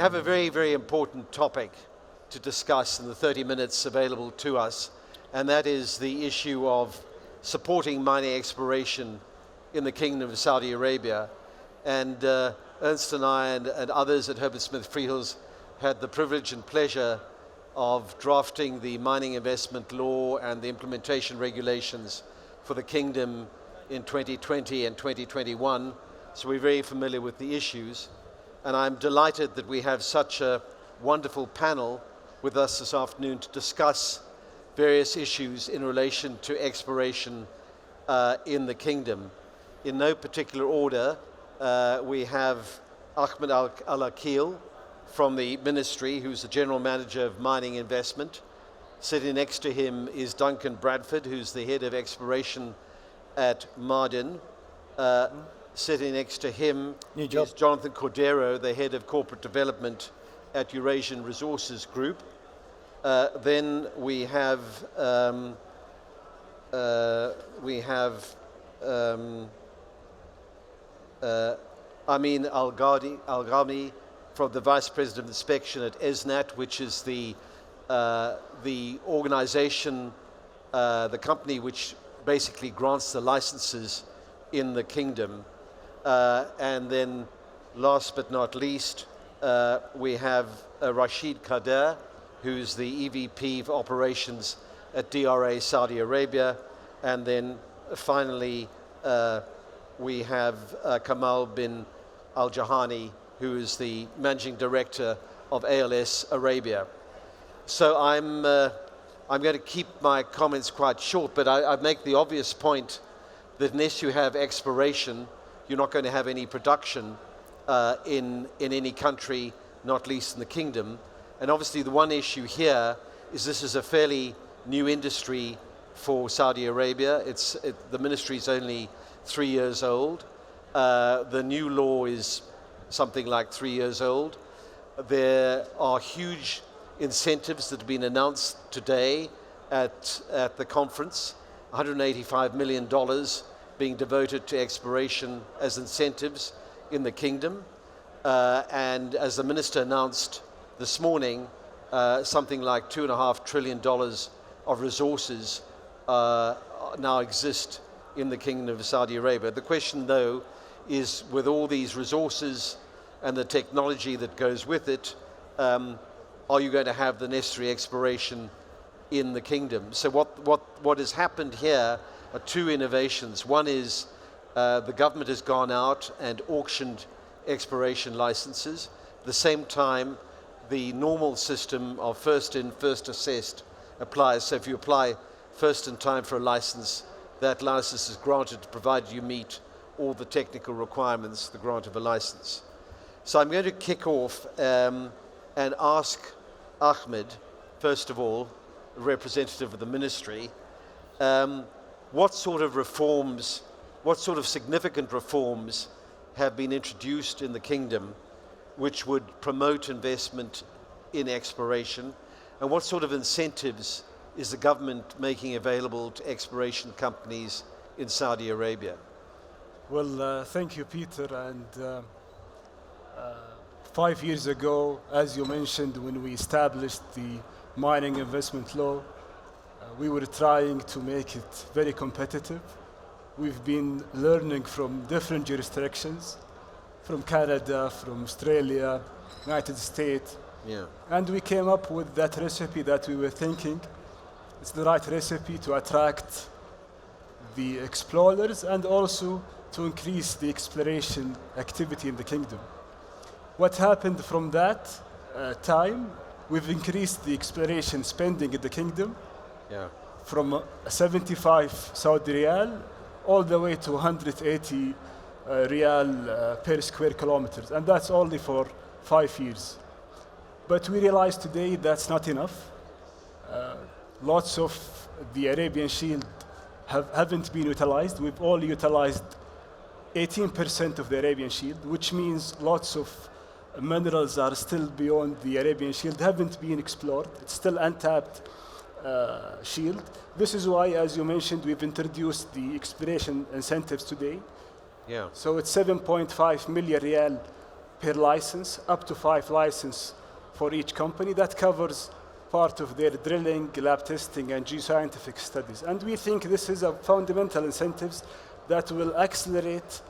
have a very, very important topic to discuss in the 30 minutes available to us, and that is the issue of supporting mining exploration in the Kingdom of Saudi Arabia. And Ernst and I and others at Herbert Smith Freehills had the privilege and pleasure of drafting the mining investment law and the implementation regulations for the Kingdom in 2020 and 2021. So we're very familiar with the issues. And I'm delighted that we have such a wonderful panel with us this afternoon to discuss various issues in relation to exploration in the Kingdom. In no particular order, we have Ahmed Al-Akil from the Ministry, who's the General Manager of Mining Investment. Sitting next to him is Duncan Bradford, who's the Head of Exploration at Ma'aden. Sitting next to him is Jonathan Cordero, the Head of Corporate Development at Eurasian Resources Group. Then we have Amin Al-Ghami from the Vice President of Inspection at ESNAT, which is the organization, the company which basically grants the licenses in the Kingdom. And then last but not least, we have Rashid Kader, who's the EVP of Operations at DRA Saudi Arabia. And then finally, we have Kamal bin Al-Jahani, who is the Managing Director of ALS Arabia. So I'm going to keep my comments quite short, but I make the obvious point that unless you have exploration, you're not going to have any production in any country, not least in the Kingdom. And obviously the one issue here is this is a fairly new industry for Saudi Arabia. The ministry is only 3 years old. The new law is something like 3 years old. There are huge incentives that have been announced today at the conference, $185 million being devoted to exploration as incentives in the Kingdom. And as the Minister announced this morning, something like $2.5 trillion of resources now exist in the Kingdom of Saudi Arabia. The question, though, is with all these resources and the technology that goes with it, are you going to have the necessary exploration in the Kingdom? So what has happened here are two innovations. One is the government has gone out and auctioned exploration licenses. At the same time, the normal system of first in, first assessed applies. So if you apply first in time for a license, that license is granted provided you meet all the technical requirements, the grant of a license. So I'm going to kick off and ask Ahmed, first of all, a representative of the ministry, what sort of reforms, what sort of significant reforms have been introduced in the Kingdom which would promote investment in exploration, and what sort of incentives is the government making available to exploration companies in Saudi Arabia? Well, thank you, Peter. And 5 years ago, as you mentioned, when we established the mining investment law, we were trying to make it very competitive. We've been learning from different jurisdictions, from Canada, from Australia, United States. Yeah. And we came up with that recipe that we were thinking it's the right recipe to attract the explorers and also to increase the exploration activity in the Kingdom. What happened from that time, we've increased the exploration spending in the Kingdom from 75 Saudi Riyal all the way to 180 Riyal per square kilometers, and that's only for 5 years. But we realize today that's not enough. Lots of the Arabian Shield haven't been utilized. We've only utilized 18% of the Arabian Shield, which means lots of minerals are still beyond the Arabian Shield, haven't been explored. It's still untapped shield. This is why, as you mentioned, we've introduced the exploration incentives today. Yeah. So it's 7.5 million Riyal per license, up to 5 licenses for each company. That covers part of their drilling, lab testing, and geoscientific studies. And we think this is a fundamental incentives that will accelerate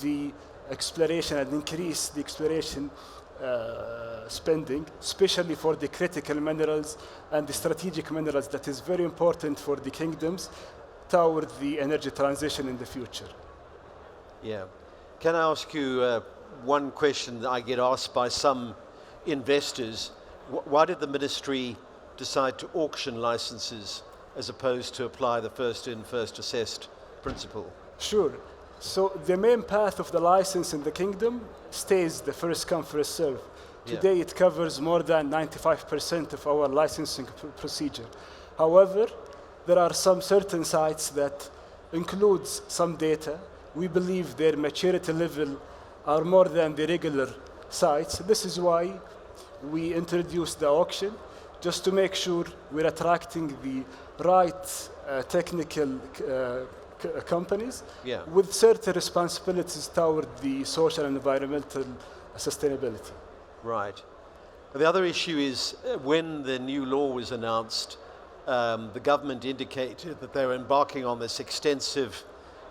the exploration and increase the exploration spending, especially for the critical minerals and the strategic minerals that is very important for the kingdoms toward the energy transition in the future. Yeah. Can I ask you one question that I get asked by some investors? Why did the ministry decide to auction licenses as opposed to apply the first in, first assessed principle? Sure. So the main path of the license in the kingdom stays the first come, first serve. Yeah. Today it covers more than 95% of our licensing procedure. However, there are some certain sites that includes some data. We believe their maturity level are more than the regular sites. This is why we introduced the auction, just to make sure we're attracting the right technical companies Yeah. with certain responsibilities toward the social and environmental sustainability. Right. The other issue is when the new law was announced, the government indicated that they were embarking on this extensive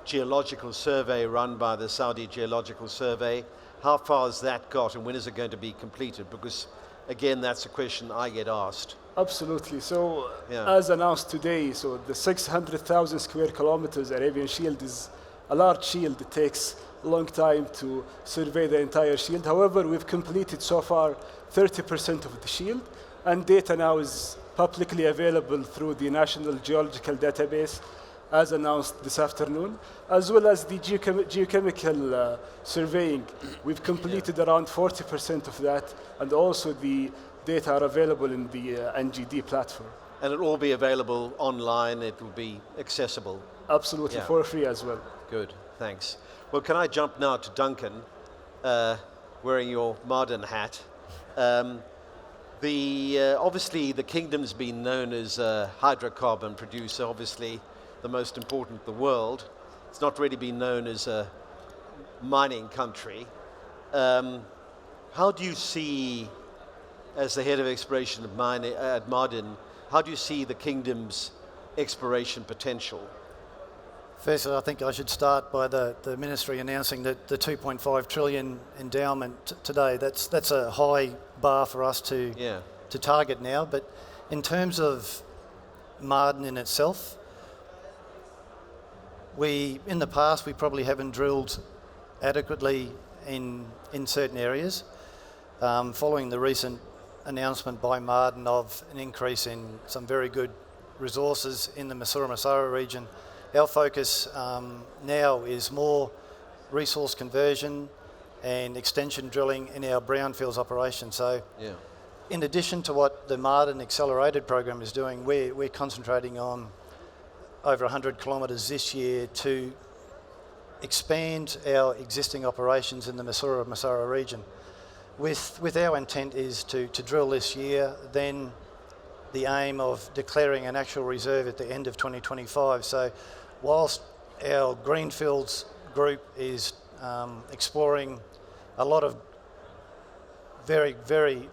geological survey run by the Saudi Geological Survey. How far has that got, and when is it going to be completed? Because, again, that's a question I get asked. Absolutely. So, Yeah. as announced today, so the 600,000 square kilometers Arabian Shield is a large shield. It takes a long time to survey the entire shield. However, we've completed so far 30% of the shield, and data now is publicly available through the National Geological Database, as announced this afternoon, as well as the geochemical surveying. We've completed around 40% of that, and also the data are available in the NGD platform. And it'll all be available online, it will be accessible. Absolutely, Yeah. for free as well. Good, thanks. Well, can I jump now to Duncan, wearing your Ma'aden hat? Obviously, the kingdom's been known as a hydrocarbon producer, obviously the most important in the world. It's not really been known as a mining country. How do you see, as the head of exploration of mining at Ma'aden, how do you see the kingdom's exploration potential? Firstly, I think I should start by the ministry announcing that the 2.5 trillion endowment today. That's a high bar for us to target now. But in terms of Ma'aden in itself, in the past we probably haven't drilled adequately in certain areas. Following the recent announcement by Ma'aden of an increase in some very good resources in the Masura region, our focus now is more resource conversion and extension drilling in our brownfields operation. So in addition to what the Ma'aden Accelerated program is doing, we're concentrating on over 100 kilometres this year to expand our existing operations in the Masura region. With our intent is to drill this year, then the aim of declaring an actual reserve at the end of 2025. So whilst our Greenfields group is exploring a lot of very, very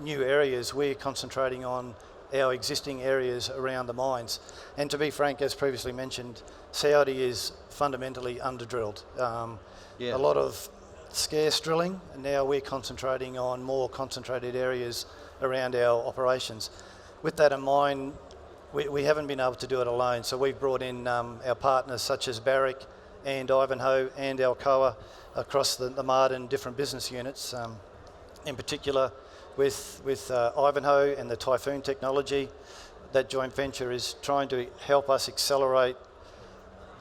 new areas, we're concentrating on our existing areas around the mines. And to be frank, as previously mentioned, Saudi is fundamentally under-drilled. A lot of scarce drilling, and now we're concentrating on more concentrated areas around our operations. With that in mind, we haven't been able to do it alone, so we've brought in our partners such as Barrick and Ivanhoe and Alcoa across the Ma'aden different business units. In particular, with Ivanhoe and the Typhoon technology, that joint venture is trying to help us accelerate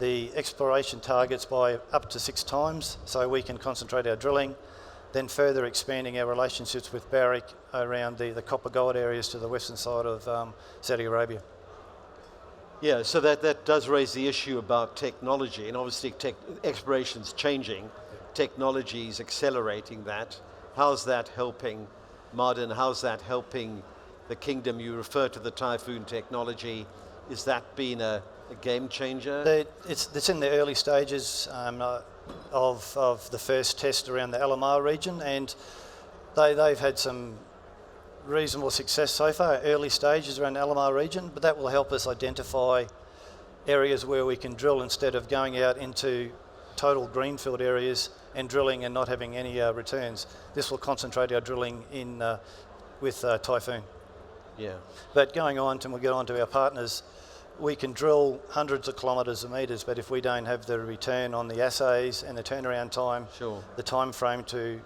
the exploration targets by up to 6 times so we can concentrate our drilling, then further expanding our relationships with Barrick around the copper gold areas to the western side of Saudi Arabia. Yeah, so that does raise the issue about technology, and obviously exploration's changing, technology's accelerating that. How's that helping Ma'aden? How's that helping the kingdom? You refer to the Typhoon technology. Is that been a game changer? It's in the early stages. of the first test around the Alomar region, and they've had some reasonable success so far, early stages around the Alomar region, but that will help us identify areas where we can drill instead of going out into total greenfield areas and drilling and not having any returns. This will concentrate our drilling in with Typhoon. Yeah. But going on, and we'll get on to our partners, we can drill hundreds of kilometres of metres, but if we don't have the return on the assays and the turnaround time, Sure. the time frame to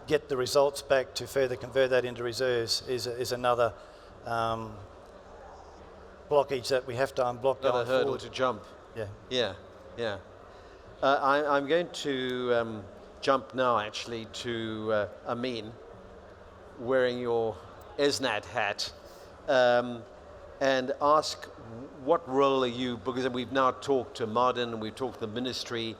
get the results back to further convert that into reserves is another blockage that we have to unblock Another going hurdle forward. to jump. Yeah. Yeah, yeah. I'm going to jump now actually to Amin, wearing your ESNAT hat, and ask what role are you, because we've now talked to Martin and we've talked to the ministry,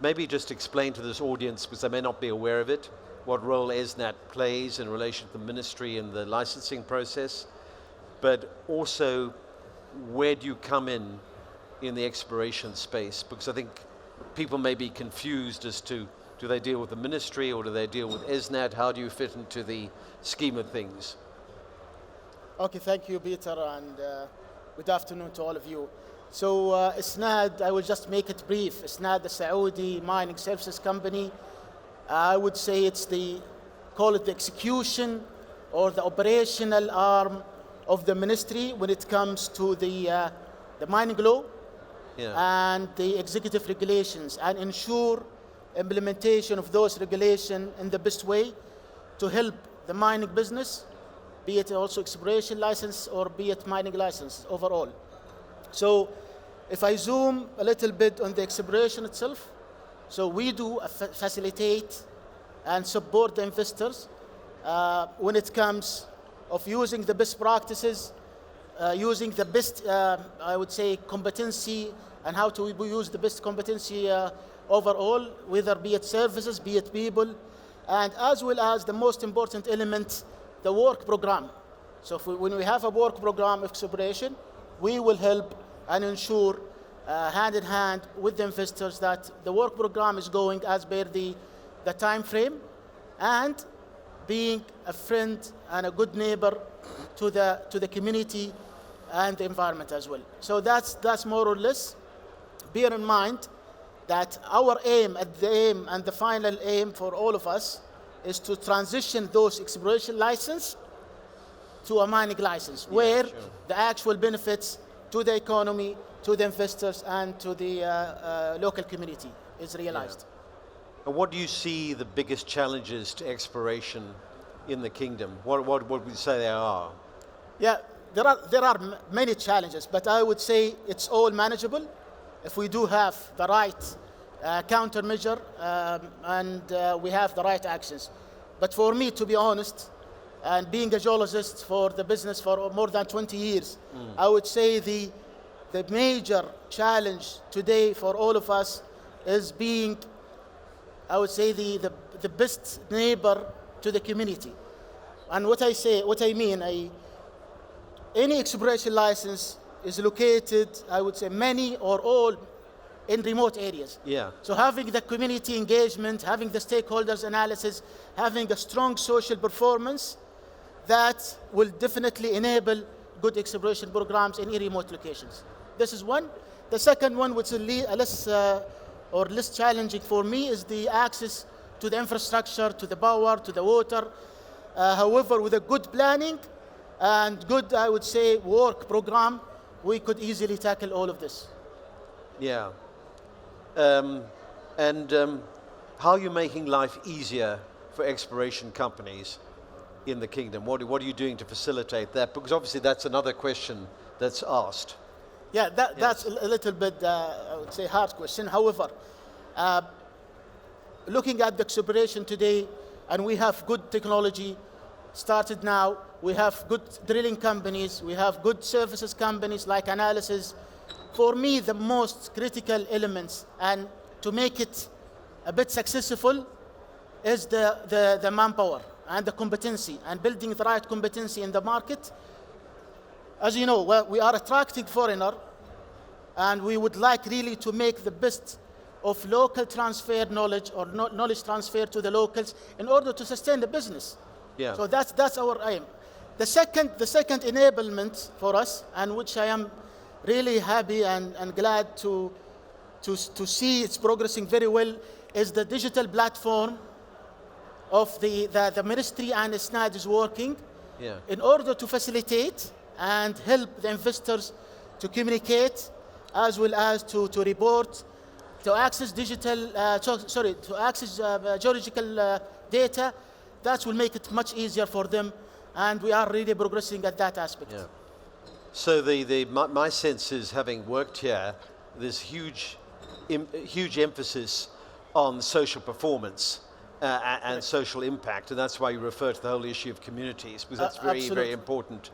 maybe just explain to this audience, because they may not be aware of it, what role ESNAT plays in relation to the ministry and the licensing process, but also where do you come in the exploration space? Because I think people may be confused as to, do they deal with the ministry or do they deal with ESNAT? How do you fit into the scheme of things? Okay, thank you, Peter, and good afternoon to all of you. So ISNAD, I will just make it brief. ISNAD, the Saudi Mining Services Company, I would say it's call it the execution or the operational arm of the ministry when it comes to the mining law and the executive regulations, and ensure implementation of those regulations in the best way to help the mining business, be it also exploration license or be it mining license overall. So if I zoom a little bit on the exploration itself, so we do facilitate and support the investors when it comes of using the best practices, using the best, I would say, competency, and how to use the best competency overall, whether be it services, be it people, and as well as the most important element, the work program. So when we have a work program of exploration, we will help and ensure hand in hand with the investors that the work program is going as per the time frame, and being a friend and a good neighbor to the community and the environment as well. So that's more or less. Bear in mind that our aim and the final aim for all of us is to transition those exploration license to a mining license, where the actual benefits to the economy, to the investors, and to the local community is realized. And what do you see the biggest challenges to exploration in the kingdom? What would you say they are? Yeah, there are many challenges, but I would say it's all manageable if we do have the right countermeasure and we have the right actions. But for me, to be honest, and being a geologist for the business for more than 20 years, I would say the major challenge today for all of us is being, I would say, the best neighbor to the community. And what I mean, any exploration license is located, I would say, many or all in remote areas. Yeah. So having the community engagement, having the stakeholders analysis, having a strong social performance, that will definitely enable good exploration programs in remote locations. This is one. The second one, which is less challenging for me, is the access to the infrastructure, to the power, to the water. However, with a good planning and good, I would say, work program, we could easily tackle all of this. Yeah. How are you making life easier for exploration companies in the kingdom? What are you doing to facilitate that? Because obviously that's another question that's asked. Yeah, that's a little bit, I would say, hard question. However, looking at the exploration today, and we have good technology started now, we have good drilling companies, we have good services companies like analysis. For me, the most critical elements, and to make it a bit successful, is the manpower and the competency, and building the right competency in the market. As you know, we are attracting foreigner, and we would like really to make the best of local transfer knowledge or knowledge transfer to the locals in order to sustain the business. Yeah. So that's our aim. The second enablement for us, and which I am really happy and glad to see it's progressing very well, is the digital platform of the ministry and SNAD is working in order to facilitate and help the investors to communicate, as well as to report, to access digital, to access geological data. That will make it much easier for them, and we are really progressing at that aspect. Yeah. So my sense is, having worked here, there's huge emphasis on social performance and social impact, and that's why you refer to the whole issue of communities, because that's very, very important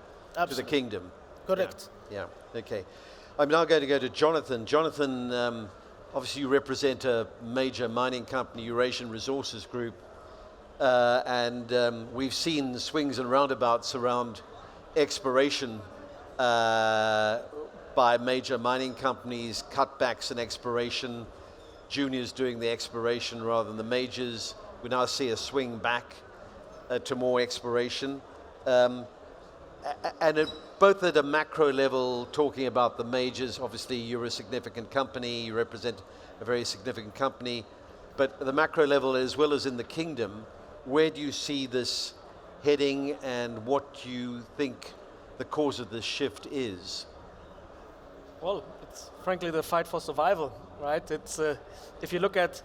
to the kingdom. Correct. Yeah. Okay. I'm now going to go to Jonathan. Jonathan, obviously you represent a major mining company, Eurasian Resources Group, and we've seen the swings and roundabouts around exploration by major mining companies, cutbacks in exploration, juniors doing the exploration rather than the majors. We now see a swing back to more exploration. And both at a macro level, talking about the majors, obviously you're a significant company, you represent a very significant company, but at the macro level as well as in the kingdom, where do you see this heading, and what do you think the cause of this shift is? Well, it's frankly the fight for survival, right? It's if you look at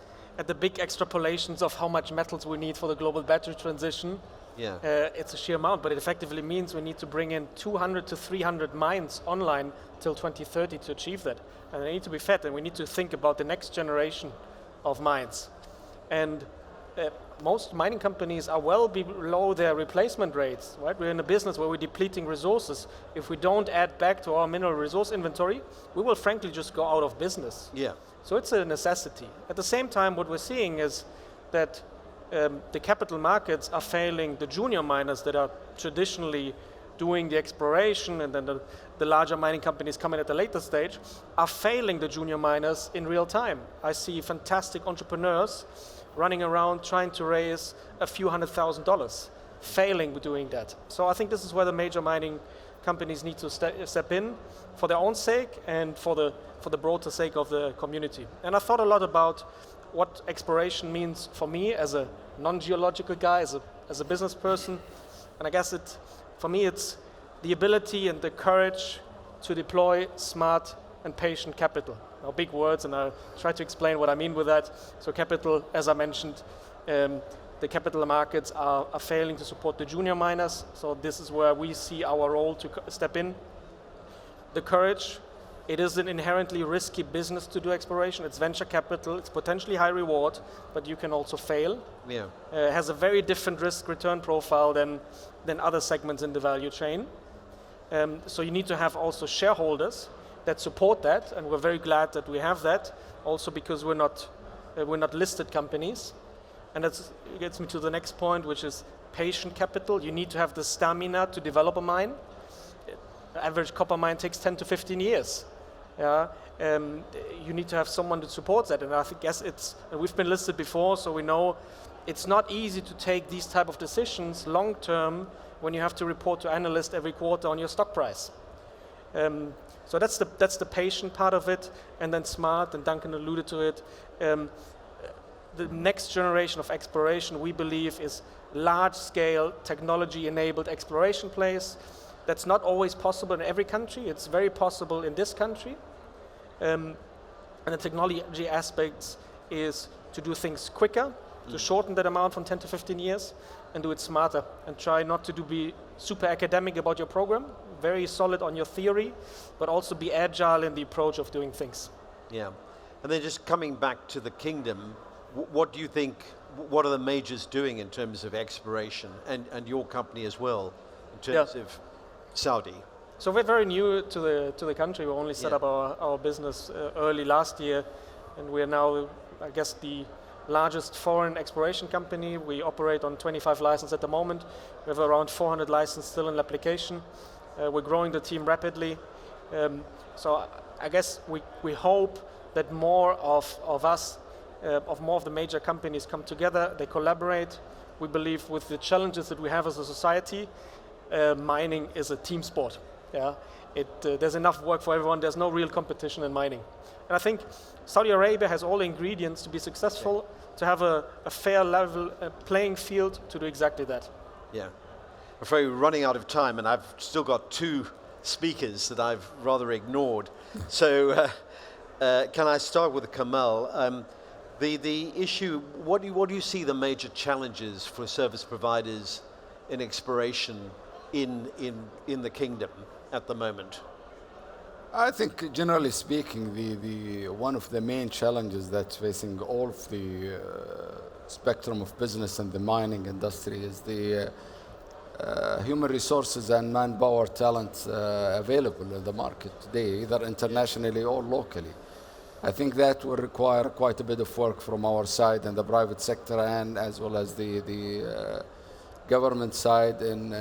the big extrapolations of how much metals we need for the global battery transition, it's a sheer amount, but it effectively means we need to bring in 200 to 300 mines online till 2030 to achieve that. And they need to be fed, and we need to think about the next generation of mines. And most mining companies are well below their replacement rates, right? We're in a business where we're depleting resources. If we don't add back to our mineral resource inventory, we will frankly just go out of business. Yeah. So it's a necessity. At the same time, what we're seeing is that the capital markets are failing the junior miners that are traditionally doing the exploration, and then the larger mining companies coming at a later stage are failing the junior miners in real time. I see fantastic entrepreneurs running around trying to raise a few $100,000, failing with doing that. So I think this is where the major mining companies need to step in for their own sake and for the broader sake of the community. And I thought a lot about what exploration means for me as a non-geological guy, as a business person. And I guess for me it's the ability and the courage to deploy smart and patient capital. Now, big words, and I'll try to explain what I mean with that. So capital, as I mentioned, the capital markets are failing to support the junior miners. So this is where we see our role to step in. The courage, it is an inherently risky business to do exploration. It's venture capital, it's potentially high reward, but you can also fail. Yeah. It has a very different risk-return profile than other segments in the value chain. So you need to have also shareholders that support that, and we're very glad that we have that, also because we're not listed companies. And that gets me to the next point, which is patient capital. You need to have the stamina to develop a mine. The average copper mine takes 10 to 15 years. Yeah, you need to have someone that supports that, and I guess we've been listed before, so we know it's not easy to take these type of decisions long term when you have to report to analysts every quarter on your stock price. So that's the patient part of it, and then smart, and Duncan alluded to it. The next generation of exploration, we believe, is large-scale, technology-enabled exploration plays. That's not always possible in every country. It's very possible in this country. And the technology aspects is to do things quicker, to shorten that amount from 10 to 15 years, and do it smarter, and try not to be super academic about your program, very solid on your theory, but also be agile in the approach of doing things. Yeah. And then just coming back to the kingdom, what do you think, what are the majors doing in terms of exploration, and your company as well, in terms of Saudi? So we're very new to the country. We only set up our business early last year, and we are now, I guess, the largest foreign exploration company. We operate on 25 licenses at the moment. We have around 400 licenses still in application. We're growing the team rapidly. So I guess we hope that more of us, of more of the major companies come together, they collaborate. We believe with the challenges that we have as a society, mining is a team sport. Yeah, there's enough work for everyone. There's no real competition in mining. And I think Saudi Arabia has all the ingredients to be successful, to have a fair level playing field to do exactly that. Yeah. I'm afraid we're running out of time, and I've still got two speakers that I've rather ignored. So can I start with Kamal? The issue, what do you see the major challenges for service providers in exploration in the kingdom at the moment? I think, generally speaking, the one of the main challenges that's facing all of the spectrum of business and the mining industry is the human resources and manpower talent available in the market today, either internationally or locally. I think that will require quite a bit of work from our side and the private sector, and as well as the government side in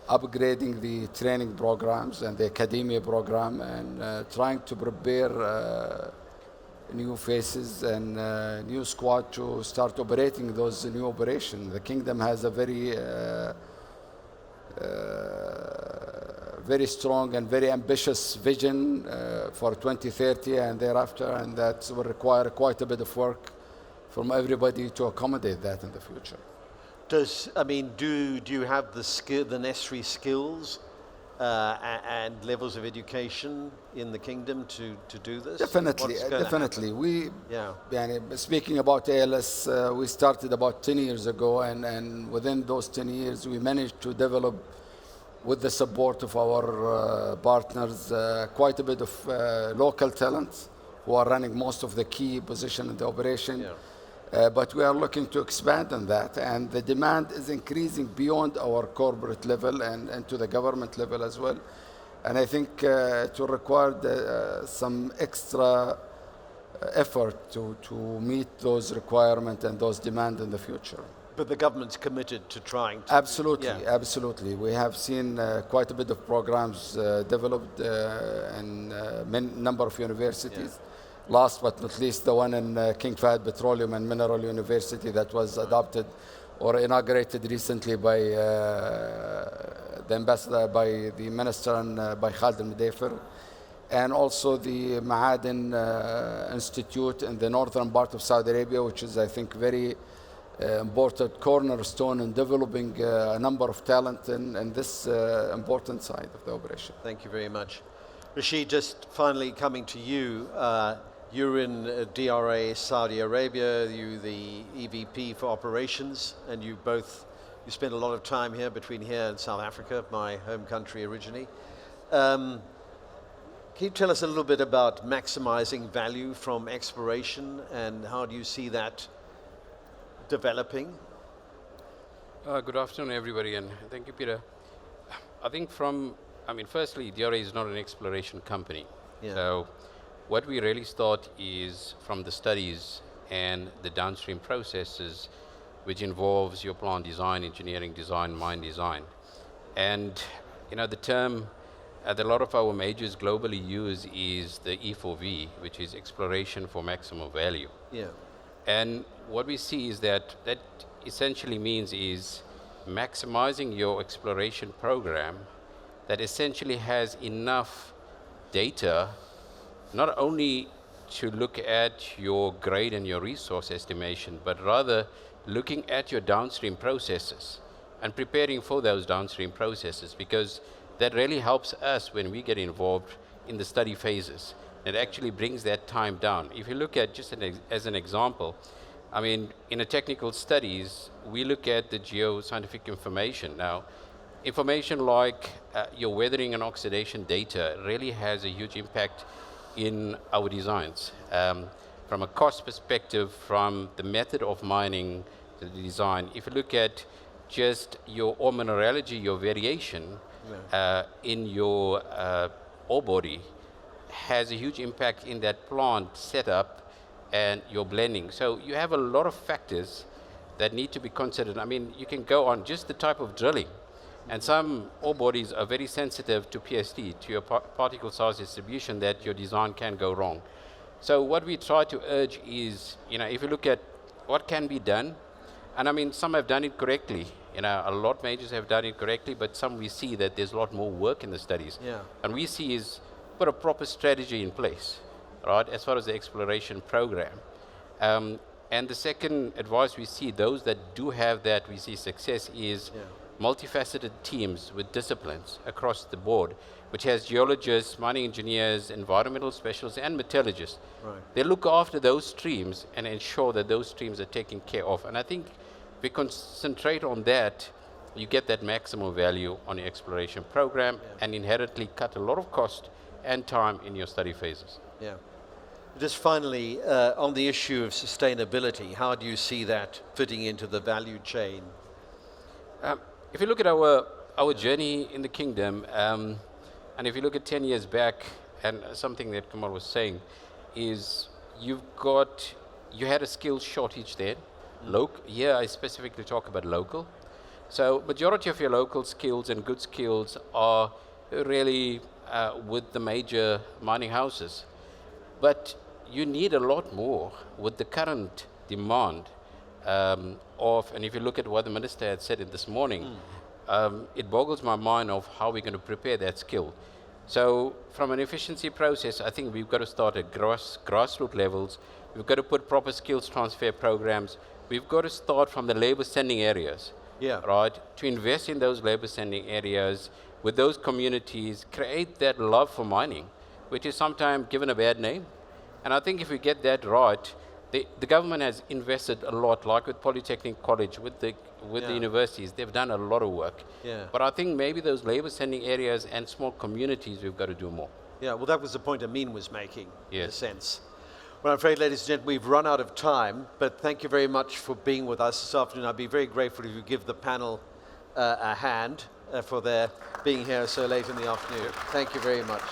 upgrading the training programs and the academia program, and trying to prepare new faces and new squad to start operating those new operations. The kingdom has a very strong and very ambitious vision for 2030 and thereafter, and that will require quite a bit of work from everybody to accommodate that in the future. Do you have the necessary skills and levels of education in the kingdom to do this? Definitely. Speaking about ALS, we started about 10 years ago, and within those 10 years, we managed to develop, with the support of our partners, quite a bit of local talent who are running most of the key position in the operation. Yeah. But we are looking to expand on that, and the demand is increasing beyond our corporate level and to the government level as well. And I think it will require some extra effort to meet those requirements and those demands in the future. But the government's committed to trying to... Absolutely. We have seen quite a bit of programs developed in a number of universities. Yeah. Last but not least, the one in King Fahd Petroleum and Mineral University that was adopted or inaugurated recently by the ambassador, by the minister, and by Khalid al-Mudayfir. And also the Ma'aden Institute in the northern part of Saudi Arabia, which is, I think, very important cornerstone in developing a number of talent in this important side of the operation. Thank you very much. Rashid, just finally coming to you. You're in DRA Saudi Arabia, you're the EVP for operations, and you spend a lot of time here, between here and South Africa, my home country originally. Can you tell us a little bit about maximizing value from exploration, and how do you see that developing? Good afternoon, everybody, and thank you, Peter. I think firstly, DRA is not an exploration company. Yeah. So what we really start is from the studies and the downstream processes, which involves your plant design, engineering design, mine design. And the term that a lot of our majors globally use is the E4V, which is exploration for maximum value. Yeah. And what we see is that essentially means is maximizing your exploration program that essentially has enough data not only to look at your grade and your resource estimation, but rather looking at your downstream processes and preparing for those downstream processes, because that really helps us when we get involved in the study phases. It actually brings that time down. If you look at just as an example, in a technical studies, we look at the geoscientific information. Now, information like your weathering and oxidation data really has a huge impact in our designs. From a cost perspective, from the method of mining to the design, if you look at just your ore mineralogy, your variation in your ore body has a huge impact in that plant setup and your blending. So you have a lot of factors that need to be considered. You can go on just the type of drilling. And some ore bodies are very sensitive to PSD, to your particle size distribution, that your design can go wrong. So what we try to urge is, if you look at what can be done, and I mean, some have done it correctly. A lot of majors have done it correctly, but some we see that there's a lot more work in the studies. Yeah. And we see is put a proper strategy in place, right, as far as the exploration program. And the second advice we see, those that do have that, we see success is multifaceted teams with disciplines across the board, which has geologists, mining engineers, environmental specialists, and metallurgists. Right. They look after those streams and ensure that those streams are taken care of. And I think if we concentrate on that, you get that maximum value on your exploration program and inherently cut a lot of cost and time in your study phases. Yeah. Just finally, on the issue of sustainability, how do you see that fitting into the value chain? If you look at our journey in the kingdom, and if you look at 10 years back, and something that Kamal was saying, is you had a skills shortage then. Here I specifically talk about local. So majority of your local skills and good skills are really with the major mining houses. But you need a lot more with the current demand and if you look at what the minister had said this morning, it boggles my mind of how we're going to prepare that skill. So from an efficiency process, I think we've got to start at grassroots levels. We've got to put proper skills transfer programs. We've got to start from the labor sending areas, right, to invest in those labor sending areas with those communities, create that love for mining, which is sometimes given a bad name. And I think if we get that right, the government has invested a lot, like with Polytechnic College, with the universities. They've done a lot of work. Yeah. But I think maybe those labor sending areas and small communities, we've got to do more. Yeah, well, that was the point Amin was making, in a Yes. sense. Well, I'm afraid, ladies and gentlemen, we've run out of time, but thank you very much for being with us this afternoon. I'd be very grateful if you give the panel a hand for their being here so late in the afternoon. Thank you very much.